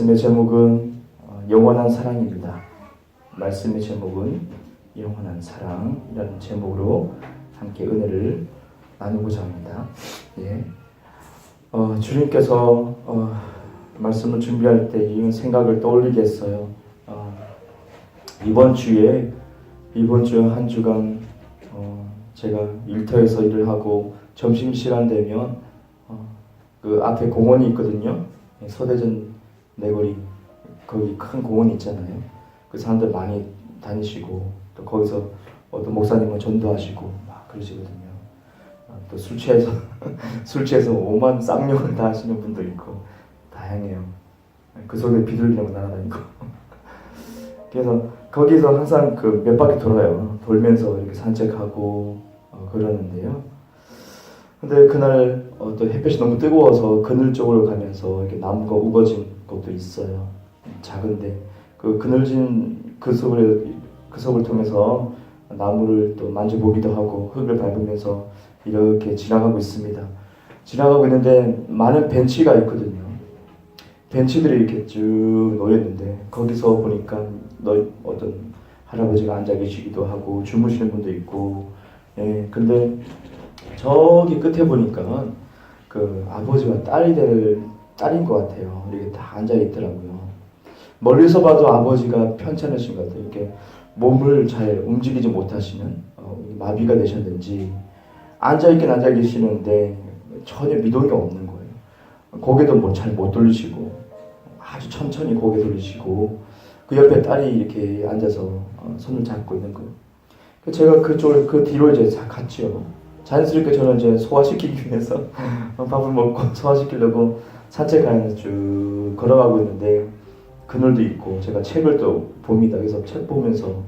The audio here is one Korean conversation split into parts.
말씀의 제목은 영원한 사랑입니다. 말씀의 제목은 영원한 사랑이라는 제목으로 함께 은혜를 나누고자 합니다. 예. 주님께서 말씀을 준비할 때 이 생각을 떠올리게 했어요. 이번 주 한 주간 제가 일터에서 일을 하고 점심시간 되면 그 앞에 공원이 있거든요. 서대전 내거리 거기 큰 공원이 있잖아요. 그 사람들 많이 다니시고 또 거기서 어떤 목사님은 전도하시고 막 그러시거든요. 또 술 취해서 오만 쌍욕을 다 하시는 분도 있고 다양해요. 그 속에 비둘기랑 날아다니고 그래서 거기서 항상 그 몇 바퀴 돌아요. 돌면서 이렇게 산책하고 그러는데요. 근데 그날 또 햇볕이 너무 뜨거워서 그늘 쪽으로 가면서 이렇게 나무가 우거진 곳도 있어요. 작은데 그 그늘진 그 속을 통해서 나무를 또 만져보기도 하고 흙을 밟으면서 이렇게 지나가고 있습니다. 지나가고 있는데 많은 벤치가 있거든요. 벤치들이 이렇게 쭉 놓여있는데 거기서 보니까 어떤 할아버지가 앉아 계시기도 하고 주무시는 분도 있고, 예, 근데 저기 끝에 보니까 그 아버지와 딸인 것 같아요. 이렇게 다 앉아 있더라고요. 멀리서 봐도 아버지가 편찮으신 것 같아요. 이렇게 몸을 잘 움직이지 못하시는 마비가 되셨는지 앉아 계시는데 전혀 미동이 없는 거예요. 고개도 뭐 잘 못 돌리시고 아주 천천히 고개 돌리시고 그 옆에 딸이 이렇게 앉아서 손을 잡고 있는 거예요. 제가 그 뒤로 이제 갔죠. 자연스럽게 저는 이제 소화시키기 위해서 밥을 먹고 소화시키려고 산책하면서 쭉 걸어가고 있는데 그늘도 있고 제가 책을 또 봅니다. 그래서 책 보면서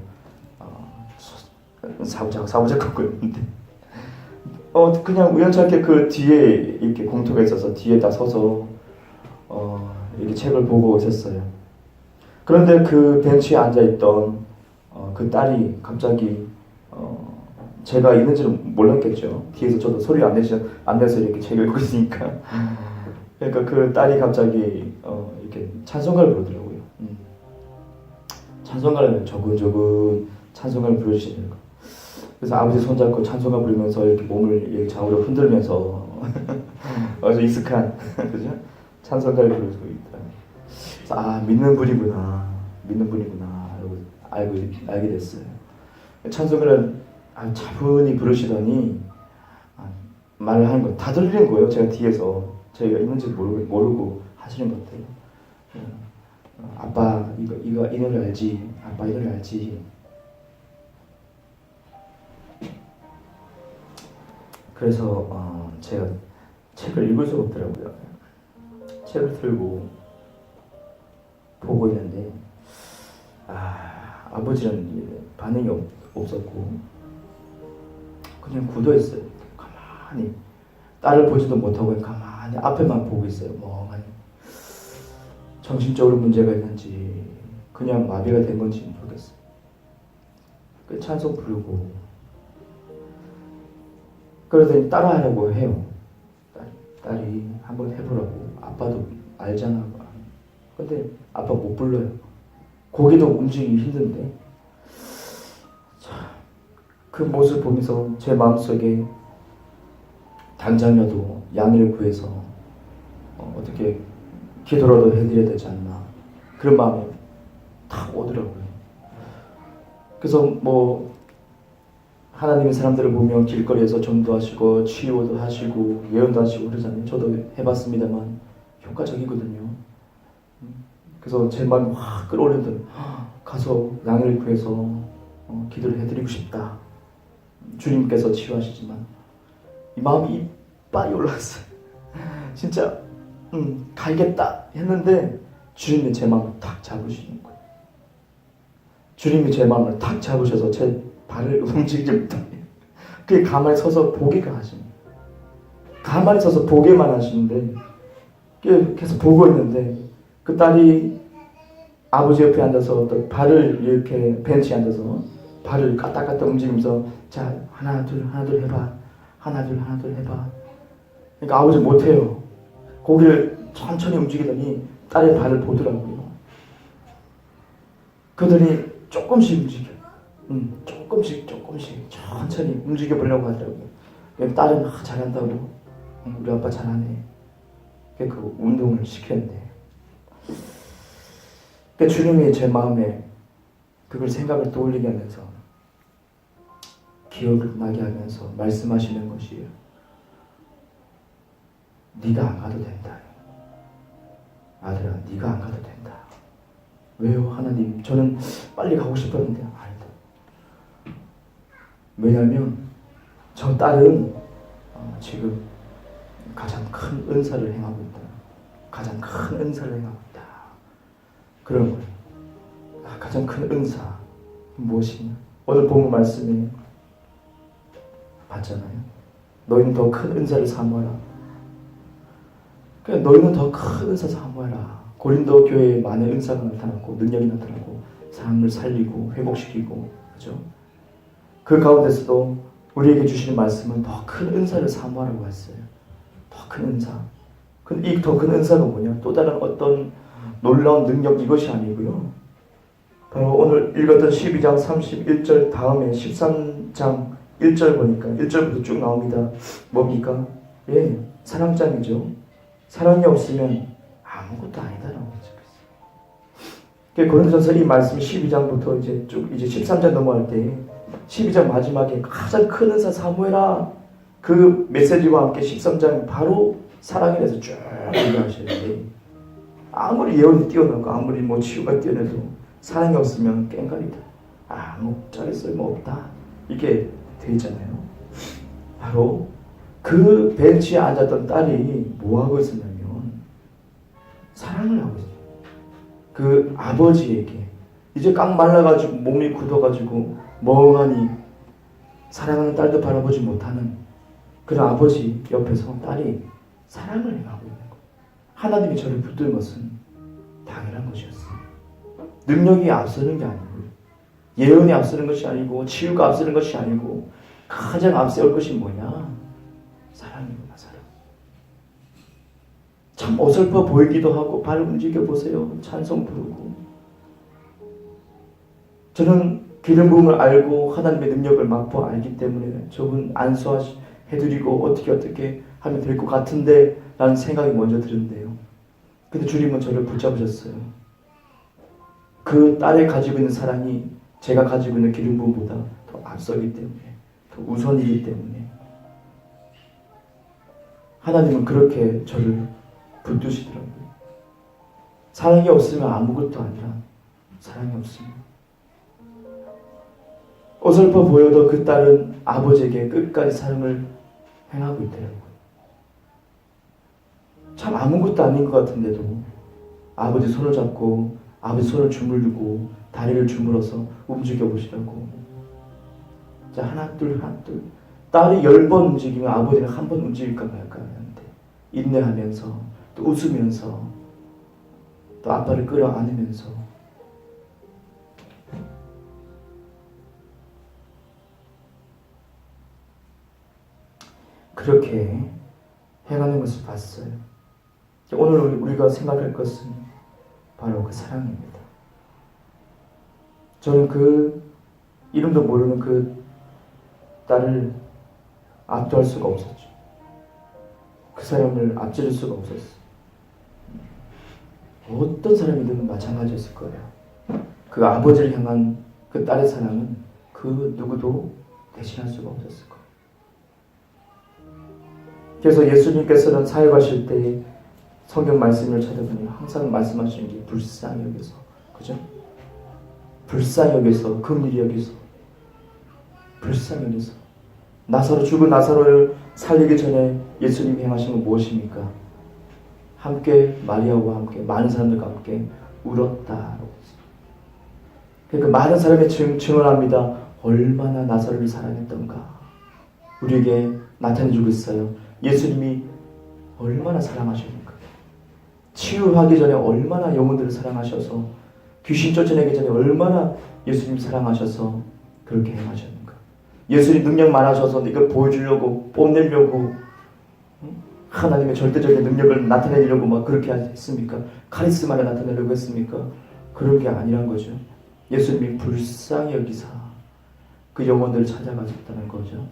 사부작 걷고 있는데 그냥 우연찮게 그 뒤에 이렇게 공터가 있어서 뒤에다 서서 이렇게 책을 보고 있었어요. 그런데 그 벤치에 앉아있던 그 딸이 갑자기 제가 있는지는 몰랐겠죠. 뒤에서 저도 소리 안 내서 이렇게 책을 읽고 있으니까. 그러니까 그 딸이 갑자기 이렇게 찬송가를 부르더라고요. 찬송가를 조근조근 찬송가를 부르시는 거. 그래서 아버지 손잡고 찬송가 부르면서 이렇게 몸을 이렇게 좌우로 흔들면서 아주 익숙한 그죠? 찬송가를 부르고 있다. 그래서 믿는 분이구나 알게 됐어요. 찬송가를 아주 차분히 부르시더니 말을 하는 거 다 들리는 거예요. 제가 뒤에서 저희가 있는지 모르고 하시는 것 같아요. 아빠 이 노래 알지? 아빠 이 노래 알지? 그래서 제가 책을 읽을 수가 없더라고요. 책을 들고 보고 있는데 아버지는 반응이 없었고 그냥 굳어있어요. 가만히 딸을 보지도 못하고 가만히 앞에만 보고 있어요. 멍하니. 정신적으로 문제가 있는지 그냥 마비가 된 건지 모르겠어요. 그 찬송 부르고 그러더니 따라하려고 해요. 딸이 한번 해보라고. 아빠도 알잖아. 근데 아빠 못 불러요. 고개도 움직이기 힘든데. 그 모습을 보면서 제 마음속에 당장이라도 양해를 구해서 어떻게 기도라도 해드려야 되지 않나 그런 마음이 탁 오더라고요. 그래서 뭐 하나님의 사람들을 보면 길거리에서 전도하시고 치유도 하시고 예언도 하시고 그러잖아요. 저도 해봤습니다만 효과적이거든요. 그래서 제 마음이 확 끌어올리던 가서 양해를 구해서 기도를 해드리고 싶다. 주님께서 치유하시지만 이 마음이 이빨이 올라왔어요. 진짜 갈겠다 했는데 주님이 제 마음을 탁 잡으시는 거예요. 주님이 제 마음을 탁 잡으셔서 제 발을 움직이지 못하게 그게 가만히 서서 보기가 하십니다. 가만히 서서 보게만 하시는데 계속 보고 있는데 그 딸이 아버지 옆에 앉아서 또 발을 이렇게 벤치에 앉아서 발을 까딱까딱 움직이면서 자 하나 둘 해봐 하나 둘 해봐. 그러니까 아버지 못해요. 고개를 천천히 움직이더니 딸의 발을 보더라고요. 그들이 조금씩 움직여. 조금씩 천천히 움직여 보려고 하더라고요. 딸은 잘한다고. 우리 아빠 잘하네. 그 운동을 시켰는데. 주님이 제 마음에 그걸 생각을 떠올리게 하면서 기억을 나게 하면서 말씀하시는 것이에요. 네가 안 가도 된다. 아들아, 네가 안 가도 된다. 왜요? 하나님, 저는 빨리 가고 싶었는데 아니다. 왜냐하면 저 딸은 지금 가장 큰 은사를 행하고 있다. 가장 큰 은사를 행하고 있다. 그런 거예요. 가장 큰 은사 무엇이냐? 오늘 본문 말씀에 봤잖아요. 너희는 더 큰 은사를 사모하라. 그러니까 너희는 더 큰 은사 사모하라. 고린도 교회에 많은 은사가 나타났고 능력이 나타나고 사람을 살리고 회복시키고, 그죠? 그 가운데서도 우리에게 주시는 말씀은 더 큰 은사를 사모하라고 했어요. 더 큰 은사. 근데 이 더 큰 은사가 뭐냐? 또 다른 어떤 놀라운 능력 이것이 아니고요. 바로 오늘 읽었던 12장 31절 다음에 13장 1절 보니까 1절부터 쭉 나옵니다. 뭡니까? 예, 사랑장이죠. 사랑이 없으면 아무것도 아니다라고 적혔어요. 고린도전서 이 말씀 12장부터 이제 쭉 이제 13장 넘어갈 때 12장 마지막에 가장 큰 은사 사모해라. 그 메시지와 함께 13장 바로 사랑에 대해서 쭉 얘기하시는데, 아무리 예언이 뛰어나고 아무리 치유가 뛰어나도 사랑이 없으면 깽가리다. 아무 짝에 쓸모없다. 이게 돼 있잖아요. 바로 그 벤치에 앉았던 딸이 뭐 하고 있었냐면 사랑을 하고 있어요. 그 아버지에게 이제 깡 말라가지고 몸이 굳어가지고 멍하니 사랑하는 딸도 바라보지 못하는 그런 아버지 옆에서 딸이 사랑을 행하고 있는 거예요. 하나님이 저를 붙든 것은 당연한 것이었어요. 능력이 앞서는 게 아니고, 예언이 앞서는 것이 아니고, 치유가 앞서는 것이 아니고, 가장 앞세울 것이 뭐냐? 사랑이구나, 사랑. 참 어설퍼 보이기도 하고, 발 움직여 보세요. 찬송 부르고. 저는 기름 부음을 알고 하나님의 능력을 맛보 알기 때문에 저분 안수해드리고 어떻게 하면 될 것 같은데 라는 생각이 먼저 드는데요. 근데 주님은 저를 붙잡으셨어요. 그 딸이 가지고 있는 사랑이 제가 가지고 있는 기름 부음보다 더 앞서기 때문에, 더 우선이기 때문에 하나님은 그렇게 저를 붙드시더라고요. 사랑이 없으면 아무것도 아니라 사랑이 없으면 어설퍼 보여도 그 딸은 아버지에게 끝까지 사랑을 행하고 있더라고요. 참 아무것도 아닌 것 같은데도 아버지 손을 잡고 아버지 손을 주물르고 다리를 주물어서 움직여 보시라고. 자, 하나 둘 딸이 10번 움직이면 아버지는 한 번 움직일까 말까 하는데 인내하면서 또 웃으면서 또 아빠를 끌어안으면서 그렇게 행하는 것을 봤어요. 오늘 우리가 생각할 것은 바로 그 사랑입니다. 저는 그 이름도 모르는 그 딸을 압도할 수가 없었죠. 그 사람을 앞지를 수가 없었어요. 어떤 사람이든 마찬가지였을 거예요. 그 아버지를 향한 그 딸의 사랑은 그 누구도 대신할 수가 없었을 거예요. 그래서 예수님께서는 사역하실 때 성경 말씀을 찾아보니 항상 말씀하시는 게 불쌍히 여겨서, 그죠? 불쌍히 여겨서, 긍휼히 여겨서, 불쌍히 여겨서 죽은 나사로를 살리기 전에 예수님이 행하신 건 무엇입니까? 함께 마리아와 함께 많은 사람들과 함께 울었다라고 했어요. 그러니까 많은 사람이 증언합니다. 얼마나 나사로를 사랑했던가. 우리에게 나타내주고 있어요. 예수님이 얼마나 사랑하셨는가. 치유하기 전에 얼마나 영혼들을 사랑하셔서, 귀신 쫓아내기 전에 얼마나 예수님 사랑하셔서 그렇게 행하셨는가. 예수님 능력 많아셔서 이걸 보여주려고 뽐내려고 하나님의 절대적인 능력을 나타내려고 막 그렇게 했습니까? 카리스마를 나타내려고 했습니까? 그런 게 아니란 거죠. 예수님이 불쌍히 여기사 그 영혼들을 찾아가셨다는 거죠.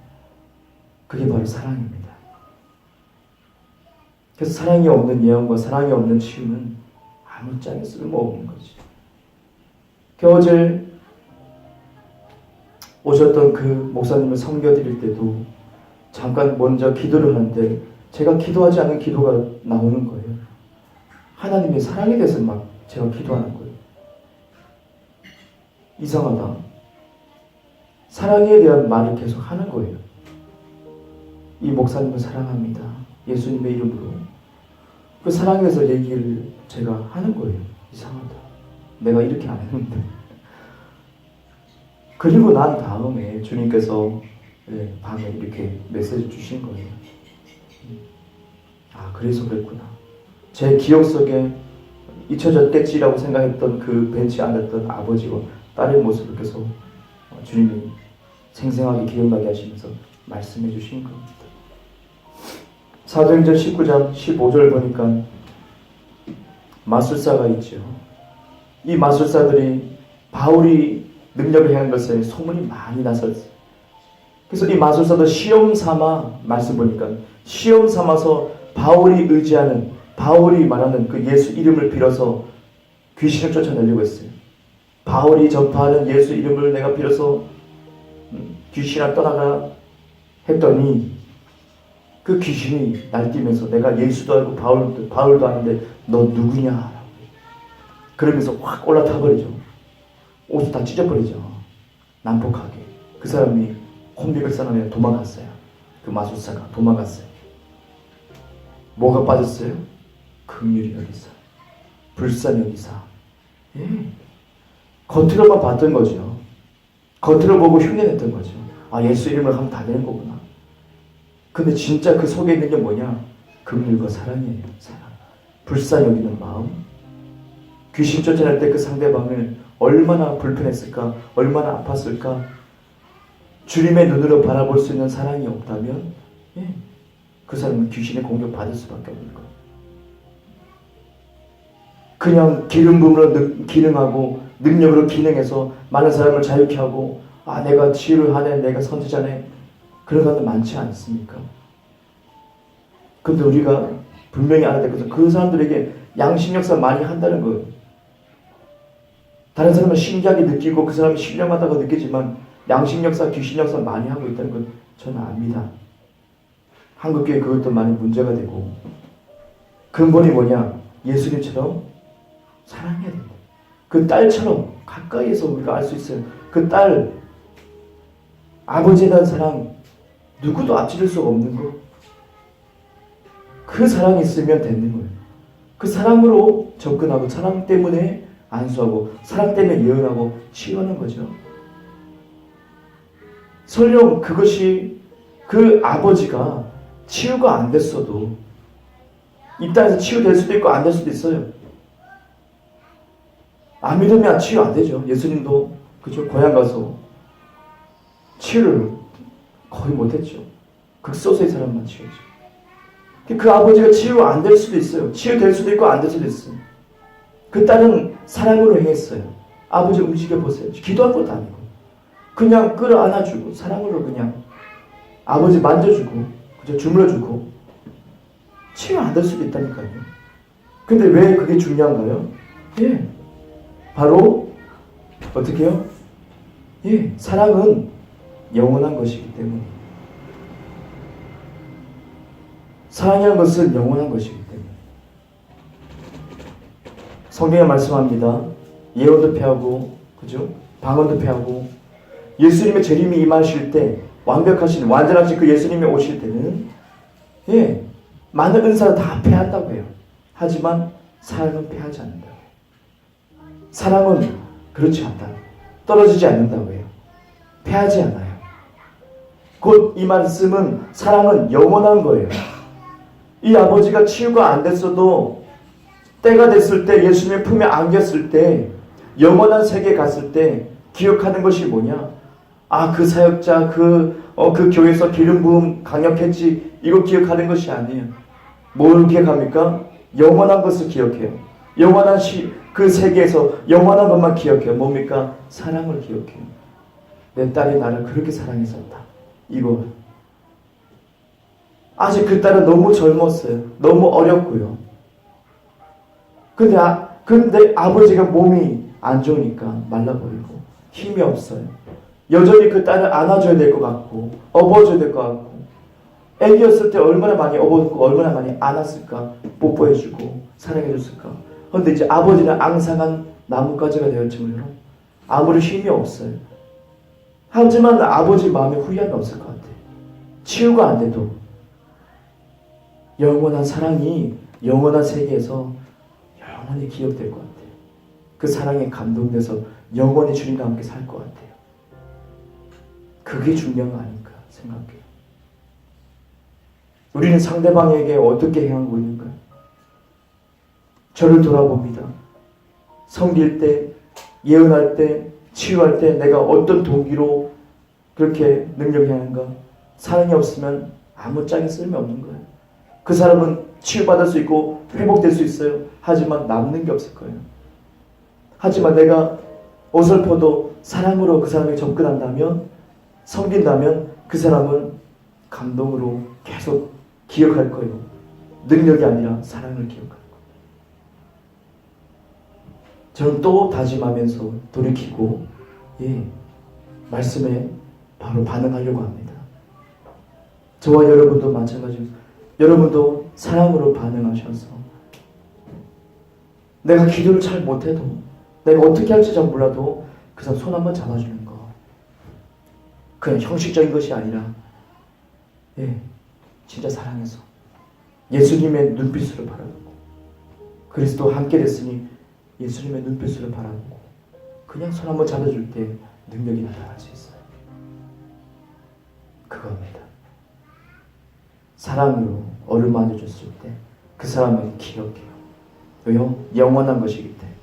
그게 바로 사랑입니다. 그래서 사랑이 없는 예언과 사랑이 없는 치유는 아무짝에 쓸모없는 거지. 어제 오셨던 그 목사님을 섬겨드릴 때도 잠깐 먼저 기도를 하는데 제가 기도하지 않은 기도가 나오는 거예요. 하나님의 사랑에 대해서 막 제가 기도하는 거예요. 이상하다. 사랑에 대한 말을 계속 하는 거예요. 이 목사님을 사랑합니다. 예수님의 이름으로. 그 사랑에 대해서 얘기를 제가 하는 거예요. 이상하다. 내가 이렇게 안 했는데. 그리고 난 다음에 주님께서 밤에 이렇게 메시지 주신 거예요. 아, 그래서 그랬구나. 제 기억 속에 잊혀졌겠지라고 생각했던 그 벤치 앉았던 아버지와 딸의 모습을 계속 주님이 생생하게 기억나게 하시면서 말씀해 주신 겁니다. 사도행전 19장 15절 보니까 마술사가 있죠. 이 마술사들이 바울이 능력을 행한 것에 소문이 많이 났었어요. 그래서 이 마술사도 시험 삼아 말씀 보니까 시험 삼아서 바울이 의지하는 바울이 말하는 그 예수 이름을 빌어서 귀신을 쫓아내려고 했어요. 바울이 전파하는 예수 이름을 내가 빌어서 귀신아 떠나가 했더니 그 귀신이 날뛰면서 내가 예수도 알고 바울도 아는데 너 누구냐? 그러면서 확 올라타 버리죠. 옷을 다 찢어버리죠. 난폭하게. 그 사람이 혼비백산하며 도망갔어요. 그 마술사가 도망갔어요. 뭐가 빠졌어요? 긍휼히 여기사, 불쌍히 여기사. 겉으로만 봤던 거죠. 겉으로 보고 흉내냈던 거죠. 아, 예수 이름을 하면 다 되는 거구나. 근데 진짜 그 속에 있는 게 뭐냐? 긍휼과 사랑이에요. 사랑. 불쌍히 여기는 마음. 귀신 쫓아낼 때 그 상대방을 얼마나 불편했을까? 얼마나 아팠을까? 주님의 눈으로 바라볼 수 있는 사랑이 없다면 그 사람은 귀신의 공격 받을 수밖에 없는 거예요. 그냥 기름 부음으로 기능하고 능력으로 기능해서 많은 사람을 자유케 하고 아, 내가 치유를 하네, 내가 선지자네, 그런 사람들 많지 않습니까? 근데 우리가 분명히 알아야 될 것은 그 사람들에게 양심 역사 많이 한다는 거예요. 다른 사람은 신기하게 느끼고 그 사람이 신령하다고 느끼지만 양심 역사, 귀신 역사 많이 하고 있다는 건 저는 압니다. 한국교회 그것도 많이 문제가 되고 근본이 뭐냐? 예수님처럼 사랑해야 된다. 그 딸처럼 가까이에서 우리가 알 수 있어요. 그 딸, 아버지에 대한 사랑 누구도 앞지를 수 없는 거. 그 사랑이 있으면 되는 거예요. 그 사랑으로 접근하고 사랑 때문에 안수하고 사랑 때문에 예언하고 치유하는 거죠. 설령 그것이 그 아버지가 치유가 안 됐어도 이 땅에서 치유될 수도 있고 안 될 수도 있어요. 안 믿으면 치유 안 되죠. 예수님도 그죠? 고향 가서 치유를 거의 못했죠. 극소수의 사람만 치유했죠. 그 아버지가 치유 안 될 수도 있어요. 치유될 수도 있고 안 될 수도 있어요. 그 딸은 사랑으로 행했어요. 아버지 움직여보세요. 기도한 것도 아니고 그냥 끌어안아주고 사랑으로 그냥 아버지 만져주고 그저 주물러주고 치유 안 될 수도 있다니까요. 근데 왜 그게 중요한가요? 바로 어떻게 해요? 사랑은 영원한 것이기 때문에 사랑이라는 것은 영원한 것이기 때문에 성경에 말씀합니다. 예언도 폐하고 그죠? 방언도 폐하고 예수님의 재림이 임하실 때 완벽하신 완전하신 그 예수님이 오실 때는 많은 은사를 다 폐한다고 해요. 하지만 사랑은 폐하지 않는다고 해요. 사랑은 그렇지 않다. 떨어지지 않는다고 해요. 폐하지 않아요. 곧 이 말씀은 사랑은 영원한 거예요. 이 아버지가 치유가 안 됐어도 때가 됐을 때 예수님의 품에 안겼을 때 영원한 세계에 갔을 때 기억하는 것이 뭐냐? 아, 그 사역자 그 교회에서 기름 부음 강력했지 이거 기억하는 것이 아니에요. 뭘 기억합니까? 영원한 것을 기억해요. 영원한 그 세계에서 영원한 것만 기억해요. 뭡니까? 사랑을 기억해요. 내 딸이 나를 그렇게 사랑했었다. 이거. 아직 그 딸은 너무 젊었어요. 너무 어렸고요. 근데 아버지가 몸이 안 좋으니까 말라버리고 힘이 없어요. 여전히 그 딸을 안아줘야 될 것 같고 업어줘야 될 것 같고 애기였을 때 얼마나 많이 업어주고 얼마나 많이 안았을까, 뽀뽀해주고 사랑해줬을까. 그런데 이제 아버지는 앙상한 나뭇가지가 되었지만요, 아무리 힘이 없어요. 하지만 아버지 마음에 후회함이 없을 것 같아요. 치유가 안 돼도 영원한 사랑이 영원한 세계에서 영원히 기억될 것 같아요. 그 사랑에 감동돼서 영원히 주님과 함께 살 것 같아요. 그게 중요한 거 아닐까 생각해요. 우리는 상대방에게 어떻게 행하고 있는가요? 저를 돌아봅니다. 섬길 때, 예언할 때, 치유할 때 내가 어떤 동기로 그렇게 능력이 하는가? 사랑이 없으면 아무짝에 쓸모없는 거예요. 그 사람은 치유받을 수 있고 회복될 수 있어요. 하지만 남는 게 없을 거예요. 하지만 내가 어설퍼도 사랑으로 그 사람에게 접근한다면, 섬긴다면 그 사람은 감동으로 계속 기억할 거예요. 능력이 아니라 사랑을 기억할 거예요. 저는 또 다짐하면서 돌이키고 말씀에 바로 반응하려고 합니다. 저와 여러분도 마찬가지로 여러분도 사랑으로 반응하셔서 내가 기도를 잘 못해도 내가 어떻게 할지 잘 몰라도 그 사람 손 한번 잡아주는 거, 그냥 형식적인 것이 아니라 진짜 사랑해서 예수님의 눈빛으로 바라보고 그리스도 함께 됐으니 예수님의 눈빛으로 바라보고 그냥 손 한번 잡아줄 때 능력이 나타날 수 있어요. 그겁니다. 사랑으로 어루만져줬을 때 그 사람을 기억해요. 왜요? 영원한 것이기 때문에.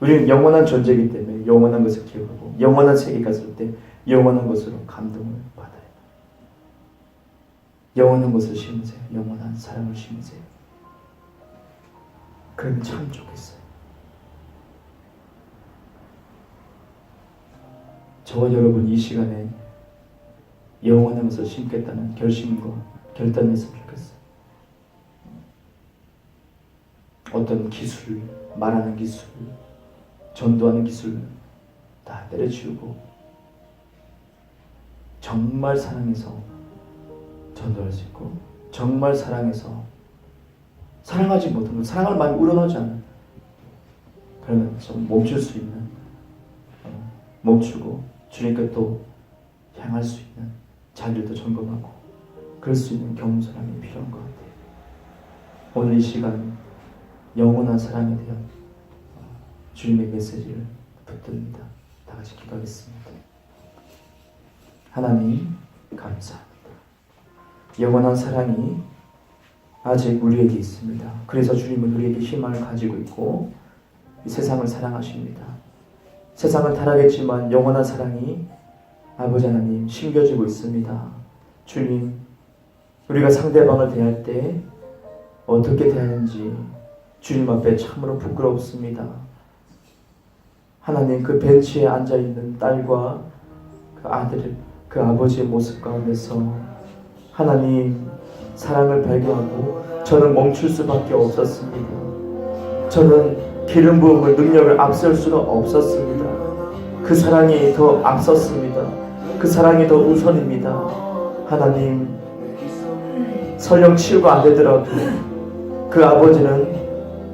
우리는 영원한 존재이기 때문에 영원한 것을 기억하고 영원한 세계에 갔을 때 영원한 것으로 감동을 받아요. 영원한 것을 심으세요. 영원한 사랑을 심으세요. 그러면 참 좋겠어요. 저와 여러분 이 시간에 영원한 것을 심겠다는 결심과 결단을 했으면 좋겠어요. 어떤 기술, 말하는 기술, 전도하는 기술 다 때려치우고 정말 사랑해서 전도할 수 있고 정말 사랑해서 사랑하지 못하면 사랑을 많이 우러나지 않아요. 그러면 좀 멈출 수 있는, 멈추고 주님께 또 향할 수 있는 자리도 점검하고 그럴 수 있는 경험 사람이 필요한 것 같아요. 오늘 이 시간 영원한 사랑에 대한 주님의 메시지를 붙듭니다. 다 같이 기도하겠습니다. 하나님 감사합니다. 영원한 사랑이 아직 우리에게 있습니다. 그래서 주님은 우리에게 희망을 가지고 있고 이 세상을 사랑하십니다. 세상은 타락했지만 영원한 사랑이 아버지 하나님 심겨지고 있습니다. 주님, 우리가 상대방을 대할 때 어떻게 대하는지 주님 앞에 참으로 부끄럽습니다. 하나님, 그 벤치에 앉아있는 딸과 그 아들, 그 아버지의 모습 가운데서 하나님 사랑을 발견하고 저는 멈출 수밖에 없었습니다. 저는 기름 부음을 능력을 앞설 수가 없었습니다. 그 사랑이 더 앞섰습니다. 그 사랑이 더 우선입니다. 하나님, 설령 치유가 안 되더라도 그 아버지는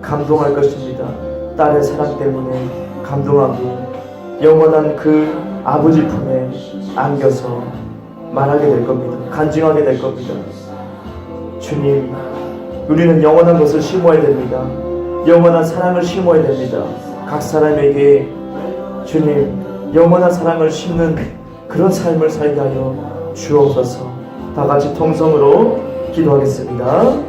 감동할 것입니다. 딸의 사랑 때문에 감동하고 영원한 그 아버지 품에 안겨서 말하게 될 겁니다. 간증하게 될 겁니다. 주님, 우리는 영원한 것을 심어야 됩니다. 영원한 사랑을 심어야 됩니다. 각 사람에게 주님, 영원한 사랑을 심는 그런 삶을 살게 하여 주옵소서. 다 같이 통성으로 기도하겠습니다.